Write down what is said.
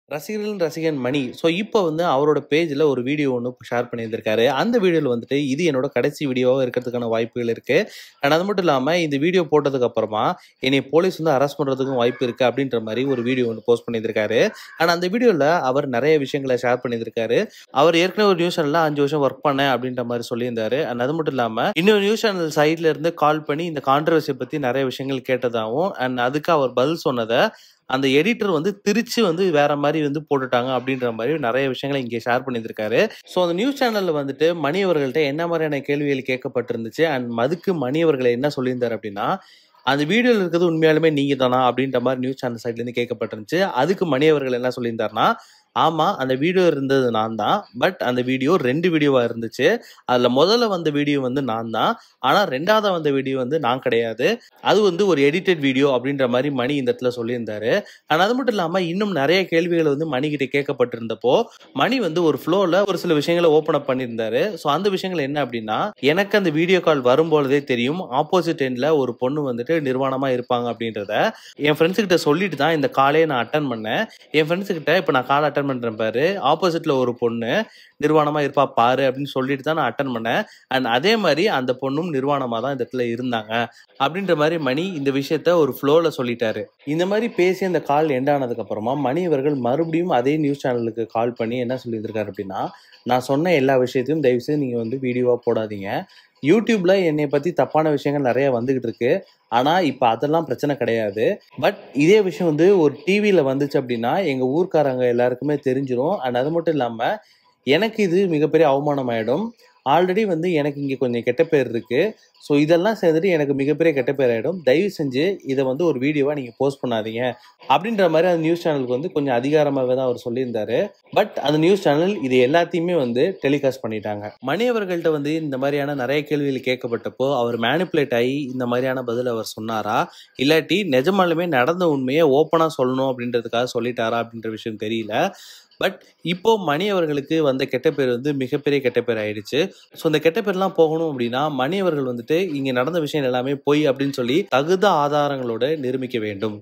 ரசிகர்களின் ரசிகன் மணி. ஸோ, இப்போ வந்து அவரோட பேஜ்ல ஒரு வீடியோ ஒண்ணு ஷேர் பண்ணியிருந்திருக்காரு. அந்த வீடியோல வந்துட்டு இது என்னோட கடைசி வீடியோவா இருக்கிறதுக்கான வாய்ப்புகள் இருக்கு. அண்ட் அது மட்டும் இல்லாம இந்த வீடியோ போட்டதுக்கு அப்புறமா என்னைய போலீஸ் வந்து அரெஸ்ட் பண்றதுக்கும் வாய்ப்பு இருக்கு அப்படின்ற மாரி ஒரு வீடியோ ஒண்ணு போஸ்ட் பண்ணியிருந்திருக்காரு. அண்ட் அந்த வீடியோல அவர் நெறைய விஷயங்கள ஷேர் பண்ணியிருந்திருக்காரு. அவர் ஏற்கனவே ஒரு நியூஸ் சேனல்ல 5 வருஷம் ஒர்க் பண்ணேன் அப்படின்ற மாரி சொல்லியிருந்தாரு. அண்ட் அது மட்டும் இல்லாம இன்னொரு நியூஸ் சேனல் சைட்ல இருந்து கால் பண்ணி இந்த கான்ட்ரோவர்சிய பத்தி நெறைய விஷயங்கள் கேட்டதாவும், அண்ட் அதுக்கு அவர் பதில் சொன்னத அந்த எடிட்டர் வந்து திரிச்சு வந்து வேற மாரி வந்து போட்டுட்டாங்க அப்படின்ற மாரி நெறைய விஷயங்கள இங்க ஷேர் பண்ணியிருந்திருக்காரு. ஸோ, அந்த நியூஸ் சேனல்ல வந்துட்டு மணி அவர்கள்ட்ட என்ன மாரியான கேள்விகள் கேட்கப்பட்டிருந்துச்சு, அண்ட் அதுக்கு மணி அவர்கள் என்ன சொல்லியிருந்தாரு அப்படின்னா, அந்த வீடியோல இருக்கிறது உண்மையாலுமே நீங்க தானா? அப்படின்ற மாரி நியூஸ் சேனல் சைட்ல இருந்து கேட்கப்பட்டிருந்துச்சு. அதுக்கு மணி அவர்கள் என்ன சொல்லியிருந்தாருன்னா, ஆமா அந்த வீடியோ இருந்தது நான் தான். பட் அந்த வீடியோ 2 வீடியோவா இருந்துச்சு. அதுல முதல்ல வந்த வீடியோ வந்து நான் தான். ஆனா 2வதா வந்த வீடியோ வந்து நான் கிடையாது. அது வந்து ஒரு எடிட்டட் வீடியோ அப்படின்ற மாரி மணி இந்த இடத்துல சொல்லியிருந்தாரு. அண்ட் அது மட்டும் இல்லாம இன்னும் நெறைய கேள்விகள் வந்து மணிகிட்ட கேட்கப்பட்டிருந்தப்போ, மணி வந்து ஒரு ஃப்ளோல ஒரு சில விஷயங்கள ஓப்பன் அப் பண்ணியிருந்தாரு. ஸோ, அந்த விஷயங்கள் என்ன அப்படின்னா, எனக்கு அந்த வீடியோ கால் வரும்பொழுதே தெரியும். ஆப்போசிட் எண்ட்ல ஒரு பொண்ணு வந்துட்டு நிர்வாணமா இருப்பாங்க அப்படின்றத என் ஃப்ரெண்ட்ஸ் கிட்ட சொல்லிட்டு தான் இந்த காலே நான் அட்டெண்ட் பண்ணேன். என் ஃப்ரெண்ட்ஸ் கிட்ட இப்ப நான் கால் அட்டெண்ட் பண்றேன் பாரு, ஆப்போசிட்ல ஒரு பொண்ணு நிர்வாணமா இருப்பா பாரு அப்படின்னு சொல்லிட்டு தான் நான் அட்டெண்ட் பண்ணேன். அண்ட் அதே மாரி அந்த பொண்ணும் நிர்வாணமா தான் இந்த இடத்துல இருந்தாங்க. அப்படின்ற மாரி மணி இந்த விஷயத்த ஒரு ஃப்ளோல சொல்லிட்டாரு. இந்த மாரி பேசி அந்த கால் எண்ட் ஆனதுக்கு அப்புறமா மணி அவர்கள் மறுபடியும் அதே நியூஸ் சேனலுக்கு கால் பண்ணி என்ன சொல்லியிருக்காரு அப்படின்னா, நான் சொன்ன எல்லா விஷயத்தையும் தயவுசெய்து நீங்க வந்து வீடியோவா போடாதீங்க. YouTubeல என்னைய பத்தி தப்பான விஷயங்கள் நெறைய வந்துகிட்டு இருக்கு. ஆனா, இப்ப அதெல்லாம் பிரச்சனை கிடையாது. பட் இதே விஷயம் வந்து ஒரு டிவில வந்துச்சு அப்படின்னா, எங்க ஊர்க்காரங்க எல்லாருக்குமே தெரிஞ்சிரும். அண்ட் அது மட்டும் இல்லாம, எனக்கு இது மிகப்பெரிய அவமானம் ஆயிடும். ஆல்ரெடி வந்து எனக்கு இங்க கொஞ்சம் கெட்ட பேர் இருக்கு. ஸோ, இதெல்லாம் சேர்ந்துட்டு எனக்கு மிகப்பெரிய கெட்ட பேர் ஆயிடும். தயவு செஞ்சு இத வந்து ஒரு வீடியோவா நீங்க போஸ்ட் பண்ணாதீங்க. அப்படின்ற மாரி அந்த நியூஸ் சேனலுக்கு வந்து கொஞ்சம் அதிகாரமாவே தான் அவர் சொல்லியிருந்தாரு. பட் அந்த நியூஸ் சேனல் இது எல்லாத்தையுமே வந்து டெலிகாஸ்ட் பண்ணிட்டாங்க. மணி அவர்கள்ட்ட வந்து இந்த மாரியான நெறைய கேள்விகள் கேட்கப்பட்டப்போ, அவர் மேனிபுலேட் ஆயி இந்த மாரியான பதில் அவர் சொன்னாரா? இல்லாட்டி நிஜமாலுமே நடந்த உண்மைய ஓப்பனா சொல்லணும் அப்படின்றதுக்காக சொல்லிட்டாரா? அப்படின்ற விஷயம் தெரியல. பட் இப்போ மணி அவர்களுக்கு வந்த கெட்ட பேர் வந்து மிகப்பெரிய கெட்ட பேர் ஆயிடுச்சு. ஸோ, இந்த கெட்ட பேர்லாம் போகணும் அப்படின்னா, மணி அவர்கள் வந்துட்டு இங்க நடந்த விஷயம் எல்லாமே பொய் அப்படின்னு சொல்லி தகுந்த ஆதாரங்களோட நிரூபிக்க வேண்டும்.